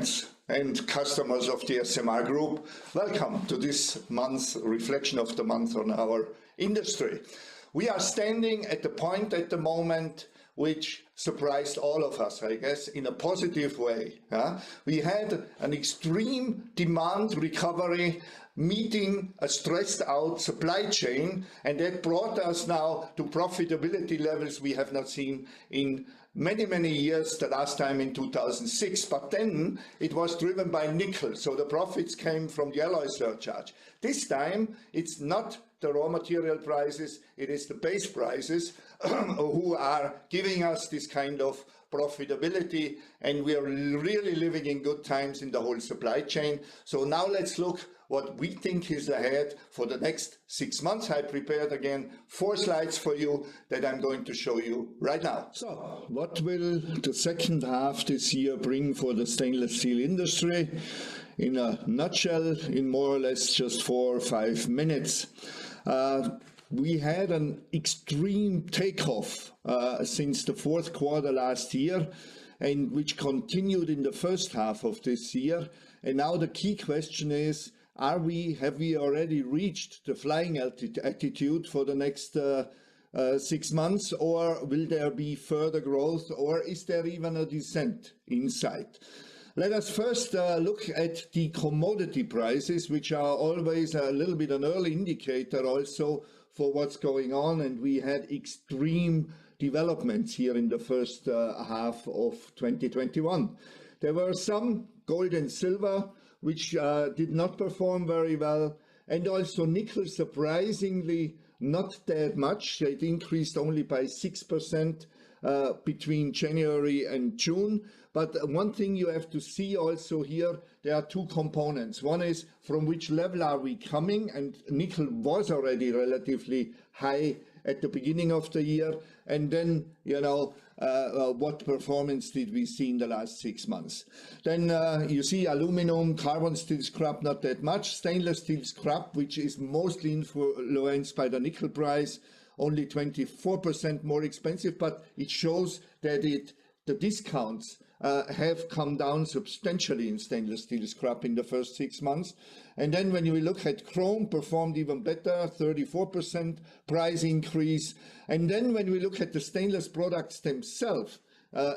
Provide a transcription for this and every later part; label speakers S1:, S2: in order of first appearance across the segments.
S1: friends and customers of the SMR Group, welcome to this month's reflection of the month on our industry. We are standing at the point at the moment which surprised all of us, I guess, in a positive way. We had an extreme demand recovery meeting a stressed out supply chain, and that brought us now to profitability levels we have not seen in many, many years, the last time in 2006, but then it was driven by nickel, so the profits came from the alloy surcharge. This time, it's not the raw material prices, it is the base prices who are giving us this kind of profitability, and we are really living in good times in the whole supply chain. So now let's look what we think is ahead for the next 6 months. I prepared again 4 slides for you that I'm going to show you right now. So what will the second half this year bring for the stainless steel industry? In a nutshell, in more or less just 4 or 5 minutes. We had an extreme takeoff since the fourth quarter last year, and which continued in the first half of this year. And now the key question is, have we already reached the flying altitude for the next 6 months, or will there be further growth, or is there even a descent in sight? Let us first look at the commodity prices, which are always a little bit an early indicator also for what's going on, and we had extreme developments here in the first half of 2021. There were some gold and silver which did not perform very well, and also nickel, surprisingly not that much. It increased only by 6% between January and June. But one thing you have to see also here, there are 2 components. One is from which level are we coming, and nickel was already relatively high at the beginning of the year, and then, what performance did we see in the last 6 months. Then you see aluminum, carbon steel scrap, not that much. Stainless steel scrap, which is mostly influenced by the nickel price, only 24% more expensive, but it shows that the discounts have come down substantially in stainless steel scrap in the first 6 months. And then when we look at chrome, performed even better, 34% price increase. And then when we look at the stainless products themselves,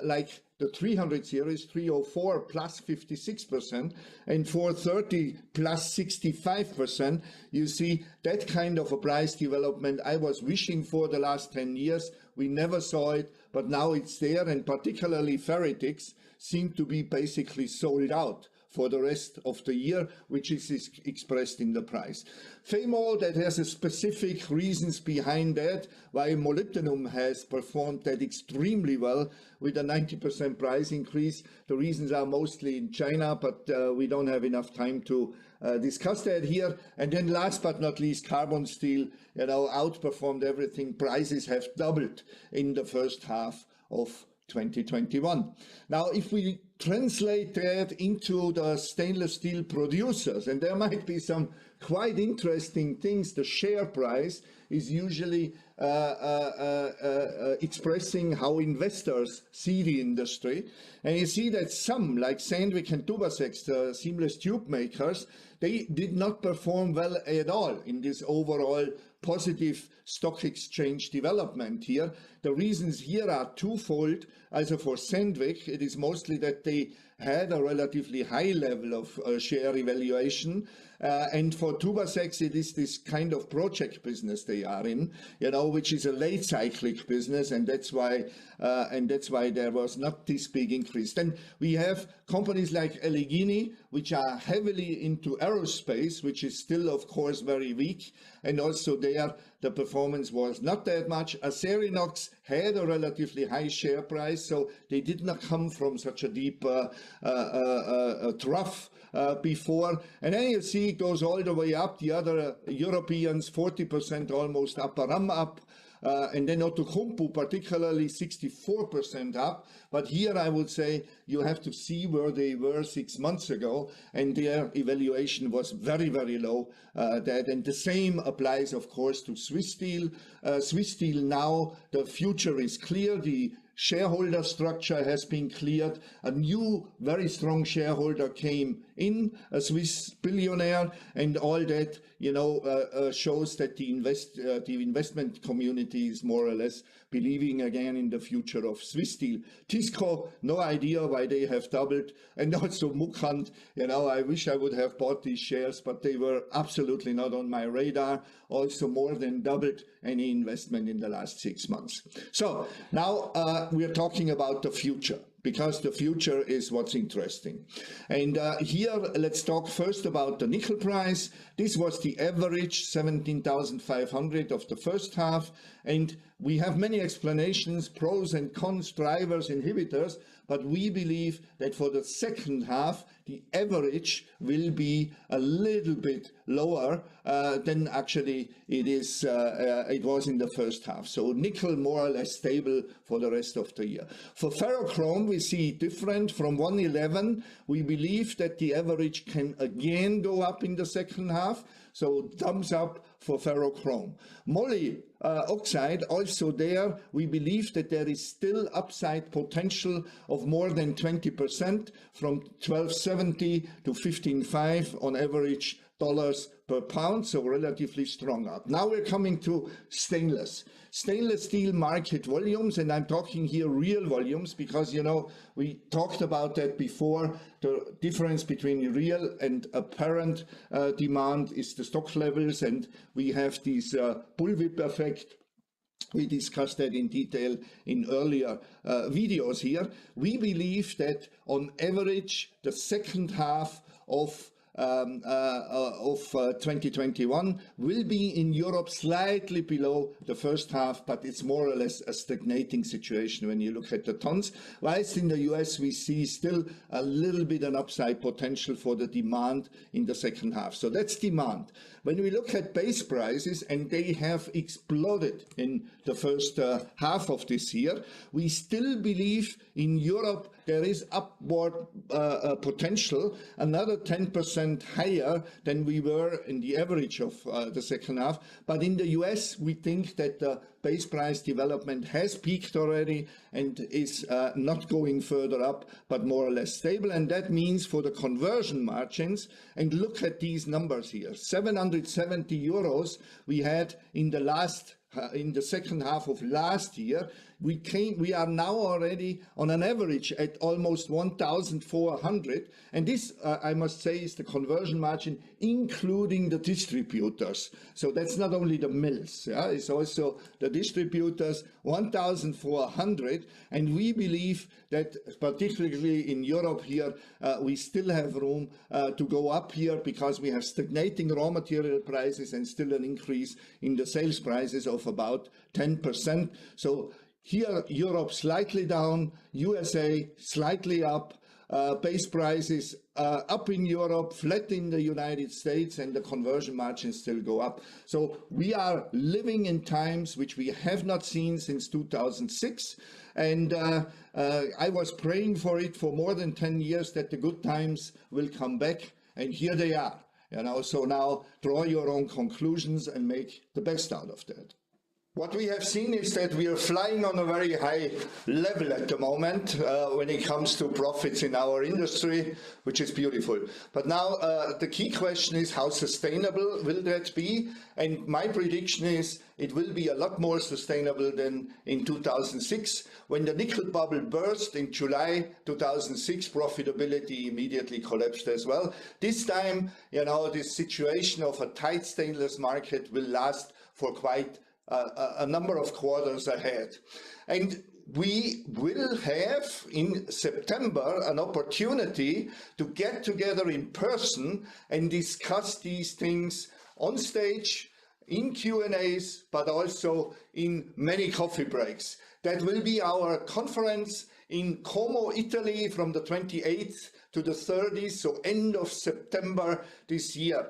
S1: like the 300 series, 304 plus 56%, and 430 plus 65%, you see that kind of a price development I was wishing for the last 10 years. We never saw it, but now it's there, and particularly ferritics seem to be basically sold out for the rest of the year, which is expressed in the price. FEMO, that has a specific reasons behind that, why molybdenum has performed that extremely well with a 90% price increase. The reasons are mostly in China, but we don't have enough time to discuss that here. And then last but not least, carbon steel, outperformed everything. Prices have doubled in the first half of 2021. Now, if we translate that into the stainless steel producers, and there might be some quite interesting things. The share price is usually expressing how investors see the industry. And you see that some, like Sandvik and Tubacex, the seamless tube makers, they did not perform well at all in this overall positive stock exchange development here. The reasons here are twofold. Also for Sandvik, it is mostly that they had a relatively high level of share evaluation. And for Tubacex, it is this kind of project business they are in, which is a late cyclic business, and that's why there was not this big increase. Then we have companies like Allegheny, which are heavily into aerospace, which is still, of course, very weak, and also there the performance was not that much. Acerinox had a relatively high share price, so they did not come from such a deep trough before. And then you see it goes all the way up. The other Europeans, 40% almost up, Aram up. And then Outokumpu, particularly 64% up. But here I would say you have to see where they were 6 months ago, and their evaluation was very, very low. And the same applies, of course, to Swiss Steel. Swiss Steel now, the future is clear. The shareholder structure has been cleared. A new, very strong shareholder came in, a Swiss billionaire, and all that, shows that the investment community is more or less believing again in the future of Swiss Steel. Tisco, no idea why they have doubled, and also Mukhand, I wish I would have bought these shares, but they were absolutely not on my radar. Also more than doubled any investment in the last 6 months. So now we are talking about the future, because the future is what's interesting. And here, let's talk first about the nickel price. This was the average 17,500 of the first half, and we have many explanations, pros and cons, drivers, inhibitors, but we believe that for the second half, the average will be a little bit lower than actually it was in the first half. So nickel more or less stable for the rest of the year. For ferrochrome, we see different. From 111, we believe that the average can again go up in the second half. So thumbs up for ferrochrome. Moly oxide, also there, we believe that there is still upside potential of more than 20%, from 1270 to 15.5 on average dollars per pound, so relatively strong up. Now we're coming to stainless. Stainless steel market volumes, and I'm talking here real volumes, because, we talked about that before. The difference between real and apparent demand is the stock levels, and we have this bullwhip effect. We discussed that in detail in earlier videos here. We believe that on average, the second half of 2021 will be in Europe slightly below the first half, but it's more or less a stagnating situation when you look at the tons. Whilst in the US, we see still a little bit an upside potential for the demand in the second half. So that's demand. When we look at base prices, and they have exploded in the first half of this year, we still believe in Europe there is upward potential, another 10% higher than we were in the average of the second half. But in the US, we think that the base price development has peaked already and is not going further up, but more or less stable. And that means for the conversion margins, and look at these numbers here, 770 euros we had in the second half of last year. We are now already on an average at almost 1,400, and this I must say is the conversion margin including the distributors. So that's not only the mills, it's also the distributors, 1,400, and we believe that particularly in Europe here we still have room to go up here, because we have stagnating raw material prices and still an increase in the sales prices of about 10%. So here, Europe slightly down, USA slightly up, base prices up in Europe, flat in the United States, and the conversion margins still go up. So we are living in times which we have not seen since 2006. And I was praying for it for more than 10 years, that the good times will come back, and here they are. So now draw your own conclusions and make the best out of that. What we have seen is that we are flying on a very high level at the moment when it comes to profits in our industry, which is beautiful. But now the key question is, how sustainable will that be? And my prediction is it will be a lot more sustainable than in 2006. When the nickel bubble burst in July 2006, profitability immediately collapsed as well. This time, this situation of a tight stainless market will last for quite a number of quarters ahead. And we will have in September an opportunity to get together in person and discuss these things on stage, in Q&As, but also in many coffee breaks. That will be our conference in Como, Italy, from the 28th to the 30th, so end of September this year.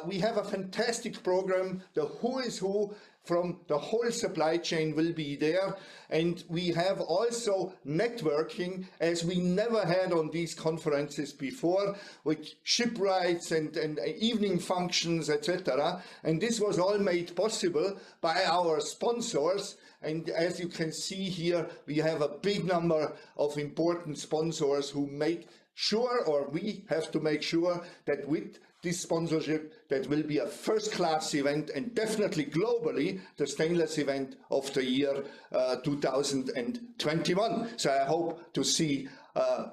S1: We have a fantastic program, the who is who from the whole supply chain will be there. And we have also networking as we never had on these conferences before, with shipwrights and evening functions, etc. And this was all made possible by our sponsors. And as you can see here, we have a big number of important sponsors who make sure, or we have to make sure, that with this sponsorship, that will be a first-class event, and definitely globally the stainless event of the year 2021. So I hope to see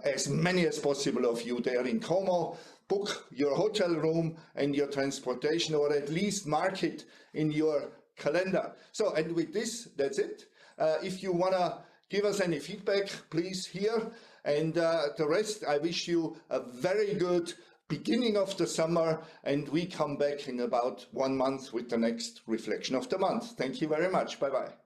S1: as many as possible of you there in Como. Book your hotel room and your transportation, or at least mark it in your calendar. So, and with this, that's it. If you want to give us any feedback, please here. And the rest, I wish you a very good beginning of the summer, and we come back in about 1 month with the next reflection of the month. Thank you very much. Bye-bye.